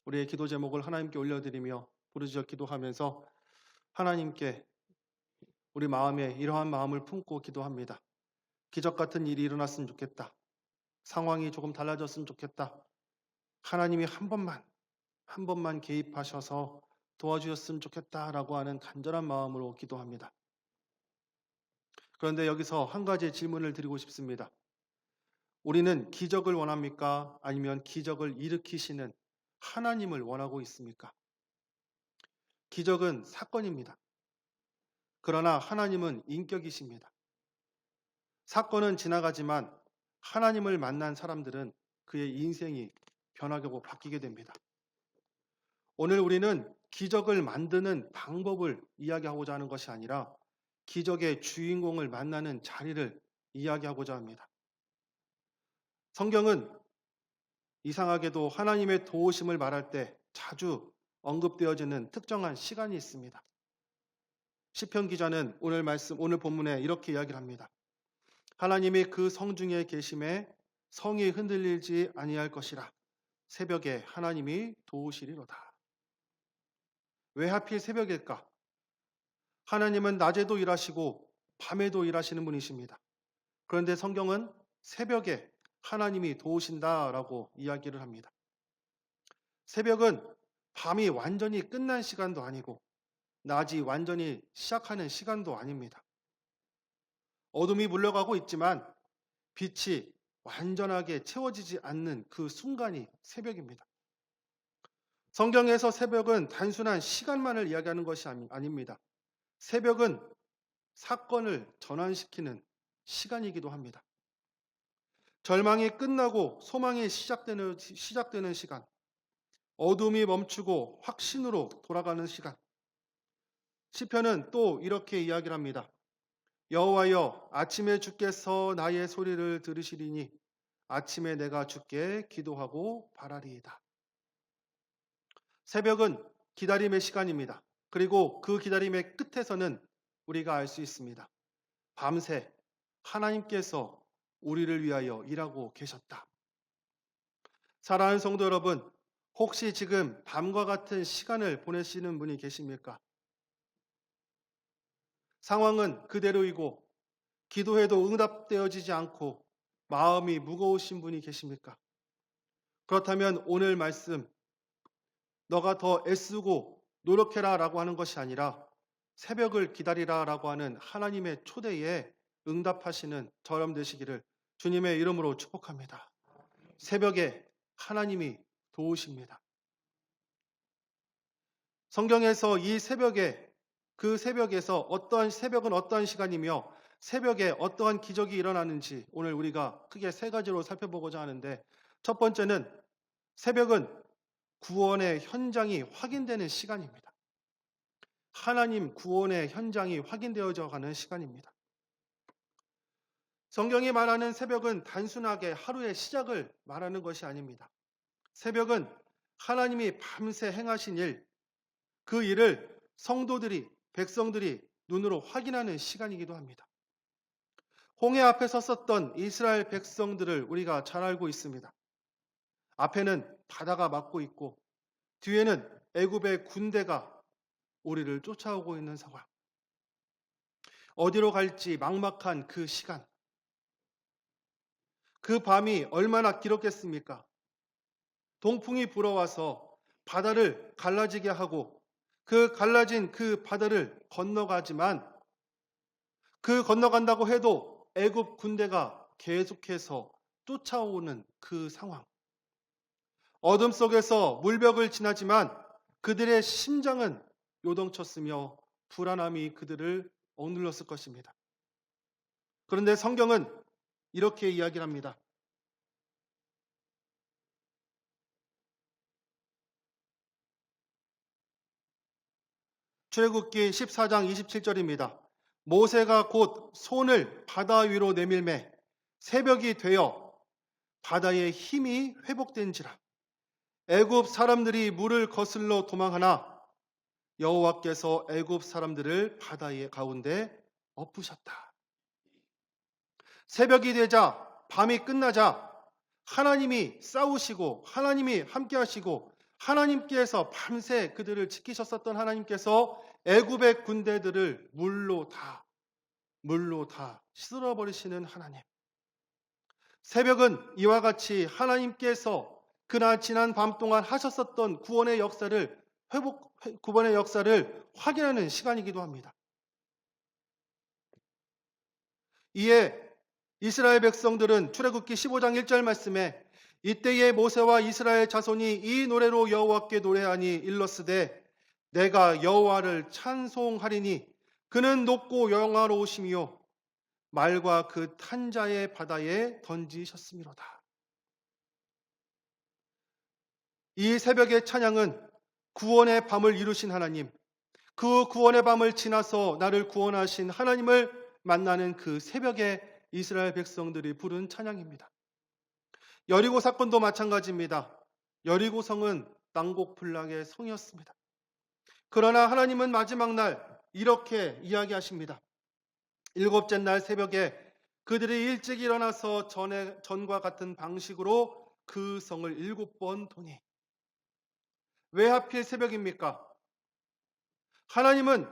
우리의 기도 제목을 하나님께 올려드리며 부르짖어 기도하면서 하나님께 우리 마음에 이러한 마음을 품고 기도합니다. 기적 같은 일이 일어났으면 좋겠다. 상황이 조금 달라졌으면 좋겠다. 하나님이 한 번만 개입하셔서 도와주셨으면 좋겠다라고 하는 간절한 마음으로 기도합니다. 그런데 여기서 한 가지 질문을 드리고 싶습니다. 우리는 기적을 원합니까? 아니면 기적을 일으키시는 하나님을 원하고 있습니까? 기적은 사건입니다. 그러나 하나님은 인격이십니다. 사건은 지나가지만 하나님을 만난 사람들은 그의 인생이 변하고 바뀌게 됩니다. 오늘 우리는 기적을 만드는 방법을 이야기하고자 하는 것이 아니라 기적의 주인공을 만나는 자리를 이야기하고자 합니다. 성경은 이상하게도 하나님의 도우심을 말할 때 자주 언급되어지는 특정한 시간이 있습니다. 시편 기자는 오늘 본문에 이렇게 이야기를 합니다. 하나님이 그 성중에 계심에 성이 흔들리지 아니할 것이라. 새벽에 하나님이 도우시리로다. 왜 하필 새벽일까? 하나님은 낮에도 일하시고 밤에도 일하시는 분이십니다. 그런데 성경은 새벽에 하나님이 도우신다라고 이야기를 합니다. 새벽은 밤이 완전히 끝난 시간도 아니고 낮이 완전히 시작하는 시간도 아닙니다. 어둠이 물러가고 있지만 빛이 완전하게 채워지지 않는 그 순간이 새벽입니다. 성경에서 새벽은 단순한 시간만을 이야기하는 것이 아닙니다. 새벽은 사건을 전환시키는 시간이기도 합니다. 절망이 끝나고 소망이 시작되는 시간, 어둠이 멈추고 확신으로 돌아가는 시간. 시편은 또 이렇게 이야기를 합니다. 여호와여, 아침에 주께서 나의 소리를 들으시리니 아침에 내가 주께 기도하고 바라리이다. 새벽은 기다림의 시간입니다. 그리고 그 기다림의 끝에서는 우리가 알 수 있습니다. 밤새 하나님께서 우리를 위하여 일하고 계셨다. 사랑하는 성도 여러분, 혹시 지금 밤과 같은 시간을 보내시는 분이 계십니까? 상황은 그대로이고 기도해도 응답되어지지 않고 마음이 무거우신 분이 계십니까? 그렇다면 오늘 말씀, 너가 더 애쓰고 노력해라 라고 하는 것이 아니라 새벽을 기다리라 라고 하는 하나님의 초대에 응답하시는 저럼 되시기를 주님의 이름으로 축복합니다. 새벽에 하나님이 도우십니다. 성경에서 이 새벽에 그 새벽에서 새벽은 어떠한 시간이며 새벽에 어떠한 기적이 일어나는지 오늘 우리가 크게 세 가지로 살펴보고자 하는데, 첫 번째는 새벽은 구원의 현장이 확인되는 시간입니다. 하나님 구원의 현장이 확인되어져 가는 시간입니다. 성경이 말하는 새벽은 단순하게 하루의 시작을 말하는 것이 아닙니다. 새벽은 하나님이 밤새 행하신 일, 그 일을 성도들이, 백성들이 눈으로 확인하는 시간이기도 합니다. 홍해 앞에 섰었던 이스라엘 백성들을 우리가 잘 알고 있습니다. 앞에는 바다가 막고 있고 뒤에는 애굽의 군대가 우리를 쫓아오고 있는 상황. 어디로 갈지 막막한 그 시간. 그 밤이 얼마나 길었겠습니까? 동풍이 불어와서 바다를 갈라지게 하고 그 갈라진 그 바다를 건너가지만 그 건너간다고 해도 애굽 군대가 계속해서 쫓아오는 그 상황. 어둠 속에서 물벽을 지나지만 그들의 심장은 요동쳤으며 불안함이 그들을 억눌렀을 것입니다. 그런데 성경은 이렇게 이야기를 합니다. 출애굽기 14장 27절입니다. 모세가 곧 손을 바다 위로 내밀매 새벽이 되어 바다의 힘이 회복된지라. 애굽 사람들이 물을 거슬러 도망하나 여호와께서 애굽 사람들을 바다의 가운데 엎으셨다. 새벽이 되자, 밤이 끝나자 하나님이 싸우시고 하나님이 함께 하시고 하나님께서 밤새 그들을 지키셨었던 하나님께서 애굽의 군대들을 물로 다 쓸어버리시는 하나님. 새벽은 이와 같이 하나님께서 그날 지난 밤 동안 하셨었던 구원의 역사를 확인하는 시간이기도 합니다. 이에 이스라엘 백성들은 출애굽기 15장 1절 말씀에 이때에 모세와 이스라엘 자손이 이 노래로 여호와께 노래하니 일러스되 내가 여호와를 찬송하리니 그는 높고 영화로우시며 말과 그 탄자의 바다에 던지셨음이로다. 이 새벽의 찬양은 구원의 밤을 이루신 하나님, 그 구원의 밤을 지나서 나를 구원하신 하나님을 만나는 그 새벽에 이스라엘 백성들이 부른 찬양입니다. 여리고 사건도 마찬가지입니다. 여리고성은 난곡불락의 성이었습니다. 그러나 하나님은 마지막 날 이렇게 이야기하십니다. 일곱째 날 새벽에 그들이 일찍 일어나서 전과 같은 방식으로 그 성을 7번 도니. 왜 하필 새벽입니까? 하나님은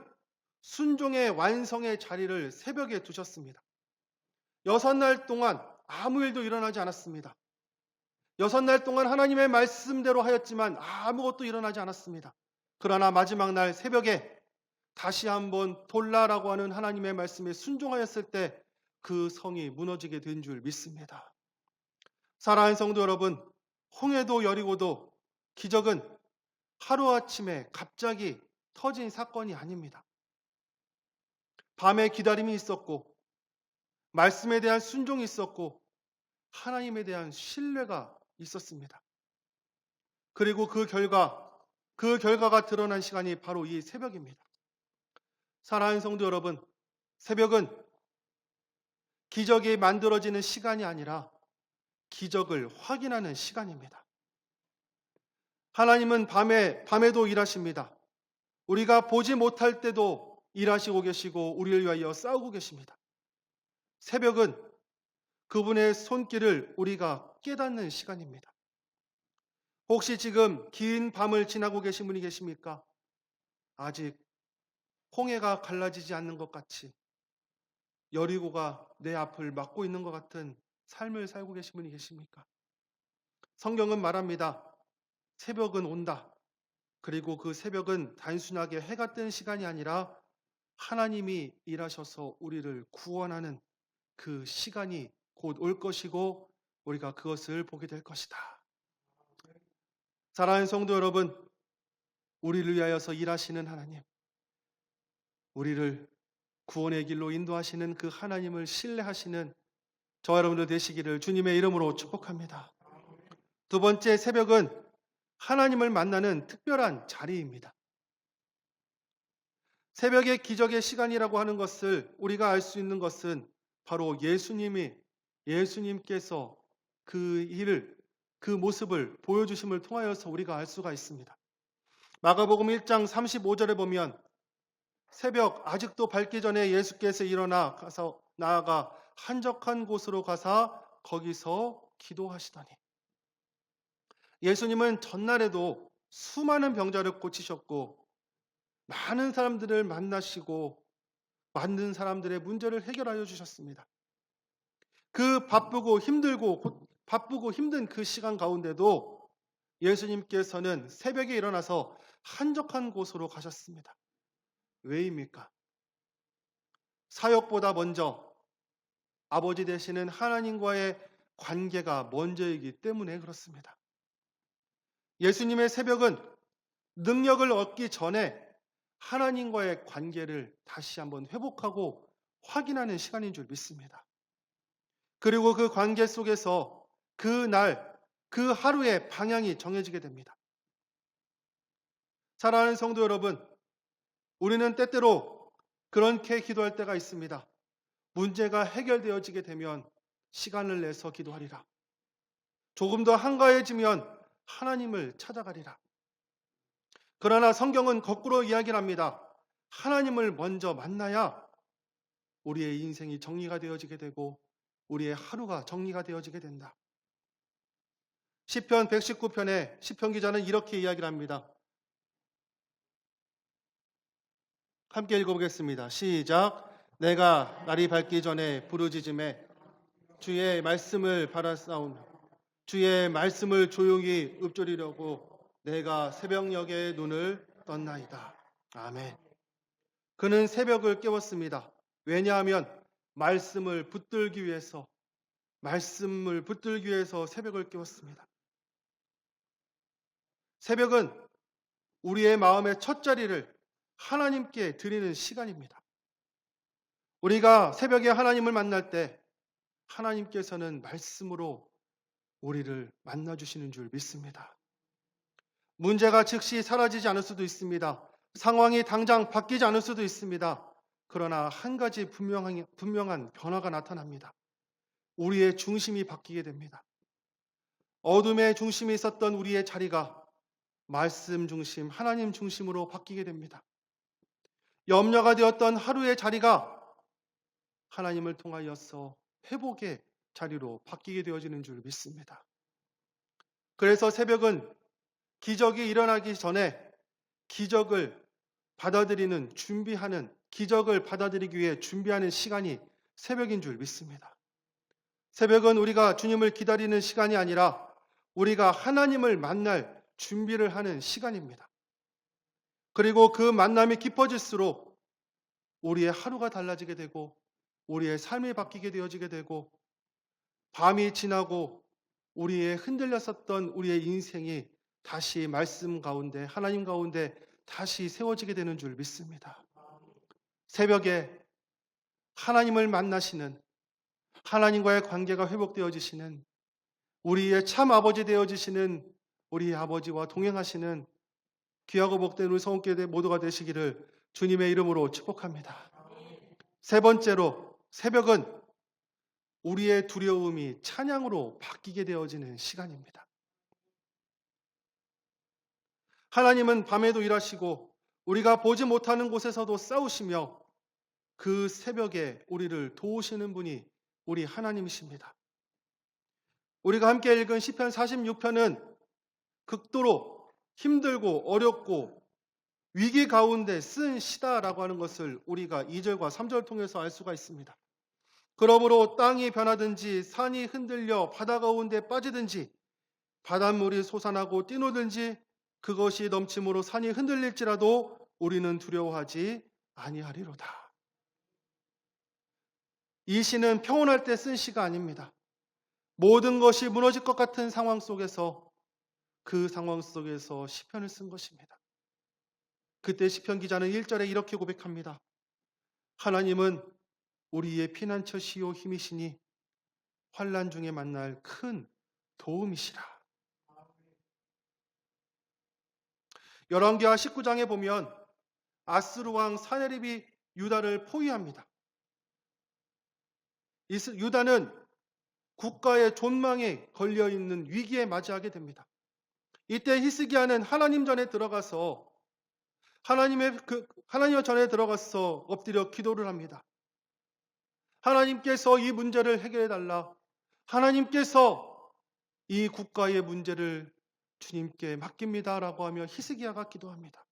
순종의 완성의 자리를 새벽에 두셨습니다. 6날 동안 아무 일도 일어나지 않았습니다. 6날 동안 하나님의 말씀대로 하였지만 아무것도 일어나지 않았습니다. 그러나 마지막 날 새벽에 다시 한번 돌라라고 하는 하나님의 말씀에 순종하였을 때 그 성이 무너지게 된 줄 믿습니다. 사랑하는 성도 여러분, 홍해도 여리고도 기적은 하루아침에 갑자기 터진 사건이 아닙니다. 밤에 기다림이 있었고 말씀에 대한 순종이 있었고 하나님에 대한 신뢰가 있었습니다. 그리고 그 결과가 드러난 시간이 바로 이 새벽입니다. 사랑하는 성도 여러분, 새벽은 기적이 만들어지는 시간이 아니라 기적을 확인하는 시간입니다. 하나님은 밤에도 일하십니다. 우리가 보지 못할 때도 일하시고 계시고 우리를 위하여 싸우고 계십니다. 새벽은 그분의 손길을 우리가 깨닫는 시간입니다. 혹시 지금 긴 밤을 지나고 계신 분이 계십니까? 아직 홍해가 갈라지지 않는 것 같이 여리고가 내 앞을 막고 있는 것 같은 삶을 살고 계신 분이 계십니까? 성경은 말합니다. 새벽은 온다. 그리고 그 새벽은 단순하게 해가 뜬 시간이 아니라 하나님이 일하셔서 우리를 구원하는 그 시간이 곧 올 것이고 우리가 그것을 보게 될 것이다. 사랑하는 성도 여러분, 우리를 위하여서 일하시는 하나님, 우리를 구원의 길로 인도하시는 그 하나님을 신뢰하시는 저와 여러분들 되시기를 주님의 이름으로 축복합니다. 두 번째, 새벽은 하나님을 만나는 특별한 자리입니다. 새벽의 기적의 시간이라고 하는 것을 우리가 알 수 있는 것은 바로 예수님께서 그 모습을 보여주심을 통하여서 우리가 알 수가 있습니다. 마가복음 1장 35절에 보면 새벽 아직도 밝기 전에 예수께서 나아가 한적한 곳으로 가사 거기서 기도하시더니, 예수님은 전날에도 수많은 병자를 고치셨고 많은 사람들을 만나시고 많은 사람들의 문제를 해결하여 주셨습니다. 그 바쁘고 힘든 그 시간 가운데도 예수님께서는 새벽에 일어나서 한적한 곳으로 가셨습니다. 왜입니까? 사역보다 먼저 아버지 되시는 하나님과의 관계가 먼저이기 때문에 그렇습니다. 예수님의 새벽은 능력을 얻기 전에 하나님과의 관계를 다시 한번 회복하고 확인하는 시간인 줄 믿습니다. 그리고 그 관계 속에서 그 하루의 방향이 정해지게 됩니다. 사랑하는 성도 여러분, 우리는 때때로 그렇게 기도할 때가 있습니다. 문제가 해결되어지게 되면 시간을 내서 기도하리라. 조금 더 한가해지면 하나님을 찾아가리라. 그러나 성경은 거꾸로 이야기를 합니다. 하나님을 먼저 만나야 우리의 인생이 정리가 되어지게 되고 우리의 하루가 정리가 되어지게 된다. 시편 119편에 시편 기자는 이렇게 이야기를 합니다. 함께 읽어보겠습니다. 시작. 내가 날이 밝기 전에 부르짖음에 주의 말씀을 바라싸우며 주의 말씀을 조용히 읊조리려고 내가 새벽녘에 눈을 떴나이다. 아멘. 그는 새벽을 깨웠습니다. 왜냐하면 말씀을 붙들기 위해서 새벽을 깨웠습니다. 새벽은 우리의 마음의 첫 자리를 하나님께 드리는 시간입니다. 우리가 새벽에 하나님을 만날 때 하나님께서는 말씀으로 우리를 만나주시는 줄 믿습니다. 문제가 즉시 사라지지 않을 수도 있습니다. 상황이 당장 바뀌지 않을 수도 있습니다. 그러나 한 가지 분명한 변화가 나타납니다. 우리의 중심이 바뀌게 됩니다. 어둠의 중심이 있었던 우리의 자리가 말씀 중심, 하나님 중심으로 바뀌게 됩니다. 염려가 되었던 하루의 자리가 하나님을 통하여서 회복의 자리로 바뀌게 되어지는 줄 믿습니다. 그래서 새벽은 기적이 일어나기 전에 기적을 받아들이기 위해 준비하는 시간이 새벽인 줄 믿습니다. 새벽은 우리가 주님을 기다리는 시간이 아니라 우리가 하나님을 만날 준비를 하는 시간입니다. 그리고 그 만남이 깊어질수록 우리의 하루가 달라지게 되고 우리의 삶이 바뀌게 되어지게 되고 밤이 지나고 우리의 흔들렸었던 우리의 인생이 다시 말씀 가운데 하나님 가운데 다시 세워지게 되는 줄 믿습니다. 새벽에 하나님을 만나시는 하나님과의 관계가 회복되어지시는 우리의 참 아버지 되어지시는 우리 아버지와 동행하시는 귀하고 복된 우리 성도님들 모두가 되시기를 주님의 이름으로 축복합니다. 세 번째로 새벽은 우리의 두려움이 찬양으로 바뀌게 되어지는 시간입니다. 하나님은 밤에도 일하시고 우리가 보지 못하는 곳에서도 싸우시며 그 새벽에 우리를 도우시는 분이 우리 하나님이십니다. 우리가 함께 읽은 시편 46편은 극도로 힘들고 어렵고 위기 가운데 쓴 시다라고 하는 것을 우리가 2절과 3절을 통해서 알 수가 있습니다. 그러므로 땅이 변하든지 산이 흔들려 바다 가운데 빠지든지 바닷물이 솟아나고 뛰노든지 그것이 넘침으로 산이 흔들릴지라도 우리는 두려워하지 아니하리로다. 이 시는 평온할 때 쓴 시가 아닙니다. 모든 것이 무너질 것 같은 상황 속에서 그 상황 속에서 시편을 쓴 것입니다. 그때 시편 기자는 1절에 이렇게 고백합니다. 하나님은 우리의 피난처시요 힘이시니 환난 중에 만날 큰 도움이시라. 열왕기하 19장에 보면 아스루 왕 사네립이 유다를 포위합니다. 유다는 국가의 존망에 걸려있는 위기에 맞이하게 됩니다. 이때 히스기야는 하나님 전에 들어가서 하나님 전에 들어가서 엎드려 기도를 합니다. 하나님께서 이 문제를 해결해 달라. 하나님께서 이 국가의 문제를 주님께 맡깁니다라고 하며 히스기야가 기도합니다.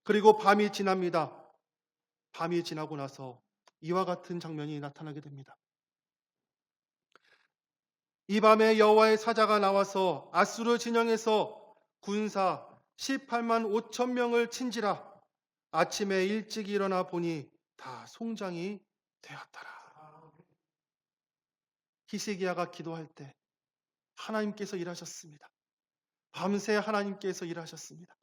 그리고 밤이 지납니다. 밤이 지나고 나서 이와 같은 장면이 나타나게 됩니다. 이 밤에 여호와의 사자가 나와서 아수르 진영에서 군사 18만 5천 명을 친지라. 아침에 일찍 일어나 보니 다 송장이 되었더라. 히스기야가 기도할 때 하나님께서 일하셨습니다. 밤새 하나님께서 일하셨습니다.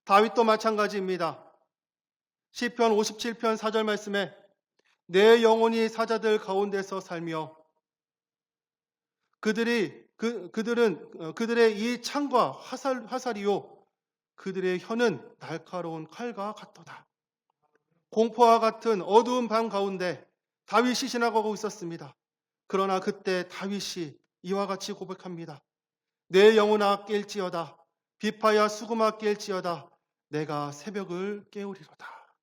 다윗도 마찬가지입니다. 시편 57편 4절 말씀에 내 영혼이 사자들 가운데서 살며 그들의 이 창과 화살이요 그들의 혀는 날카로운 칼과 같도다. 공포와 같은 어두운 밤 가운데 다윗이 지나가고 있었습니다. 그러나 그때 다윗이 이와 같이 고백합니다. 내 영혼아 깰지어다. 비파야 수금아 깰지어다. 내가 새벽을 깨우리로다.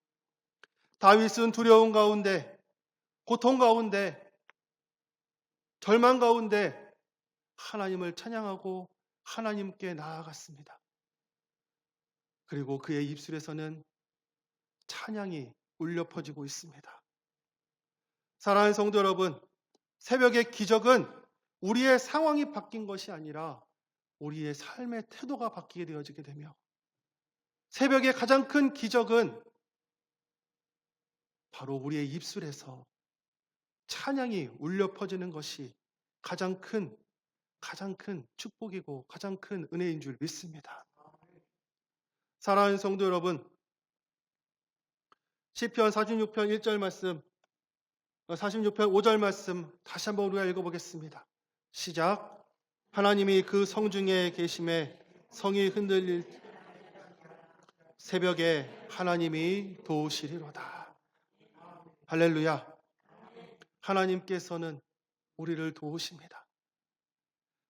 다윗은 두려움 가운데, 고통 가운데, 절망 가운데 하나님을 찬양하고 하나님께 나아갔습니다. 그리고 그의 입술에서는 찬양이 울려 퍼지고 있습니다. 사랑하는 성도 여러분, 새벽의 기적은 우리의 상황이 바뀐 것이 아니라 우리의 삶의 태도가 바뀌게 되어지게 되며, 새벽의 가장 큰 기적은 바로 우리의 입술에서 찬양이 울려 퍼지는 것이 가장 큰 축복이고 가장 큰 은혜인 줄 믿습니다. 사랑하는 성도 여러분, 시편 46편 1절 말씀, 46편 5절 말씀 다시 한번 우리가 읽어보겠습니다. 시작. 하나님이 그 성중에 계심에 성이 흔들릴 새벽에 하나님이 도우시리로다. 할렐루야. 하나님께서는 우리를 도우십니다.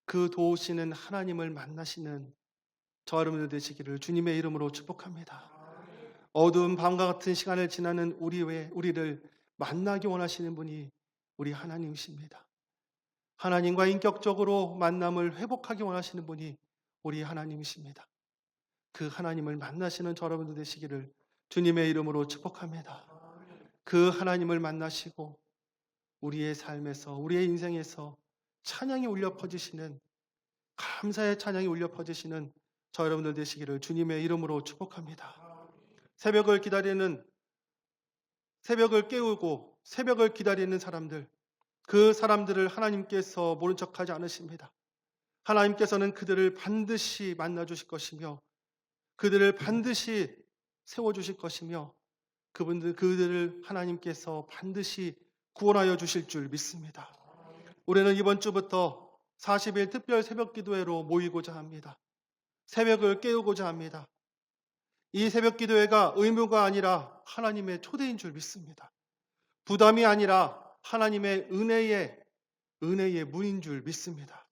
그 도우시는 하나님을 만나시는 저 여러분들 되시기를 주님의 이름으로 축복합니다. 어두운 밤과 같은 시간을 지나는 우리를 만나기 원하시는 분이 우리 하나님이십니다. 하나님과 인격적으로 만남을 회복하기 원하시는 분이 우리 하나님이십니다. 그 하나님을 만나시는 저 여러분들 되시기를 주님의 이름으로 축복합니다. 그 하나님을 만나시고 우리의 삶에서, 우리의 인생에서 찬양이 울려 퍼지시는, 감사의 찬양이 울려 퍼지시는 저 여러분들 되시기를 주님의 이름으로 축복합니다. 새벽을 깨우고 새벽을 기다리는 사람들, 그 사람들을 하나님께서 모른 척하지 않으십니다. 하나님께서는 그들을 반드시 만나 주실 것이며 그들을 반드시 세워주실 것이며 그들을 하나님께서 반드시 구원하여 주실 줄 믿습니다. 우리는 이번 주부터 40일 특별 새벽 기도회로 모이고자 합니다. 새벽을 깨우고자 합니다. 이 새벽 기도회가 의무가 아니라 하나님의 초대인 줄 믿습니다. 부담이 아니라 하나님의 은혜의 문인 줄 믿습니다.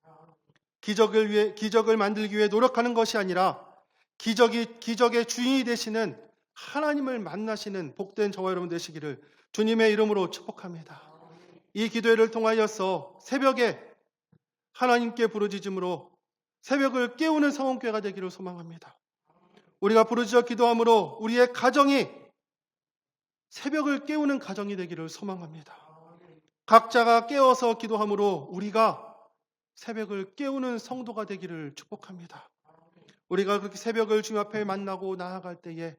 기적을 만들기 위해 노력하는 것이 아니라 기적의 주인이 되시는 하나님을 만나시는 복된 저와 여러분 되시기를 주님의 이름으로 축복합니다. 이 기도회를 통하여서 새벽에 하나님께 부르짖음으로 새벽을 깨우는 성원교회가 되기를 소망합니다. 우리가 부르짖어 기도함으로 우리의 가정이 새벽을 깨우는 가정이 되기를 소망합니다. 각자가 깨어서 기도함으로 우리가 새벽을 깨우는 성도가 되기를 축복합니다. 우리가 그렇게 새벽을 주님 앞에 만나고 나아갈 때에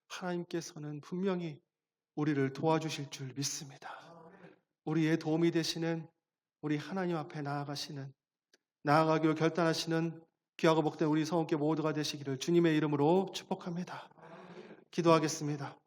하나님께서는 분명히 우리를 도와주실 줄 믿습니다. 우리의 도움이 되시는 우리 하나님 앞에 나아가기로 결단하시는 귀하고 복된 우리 성원교회 모두가 되시기를 주님의 이름으로 축복합니다. 기도하겠습니다.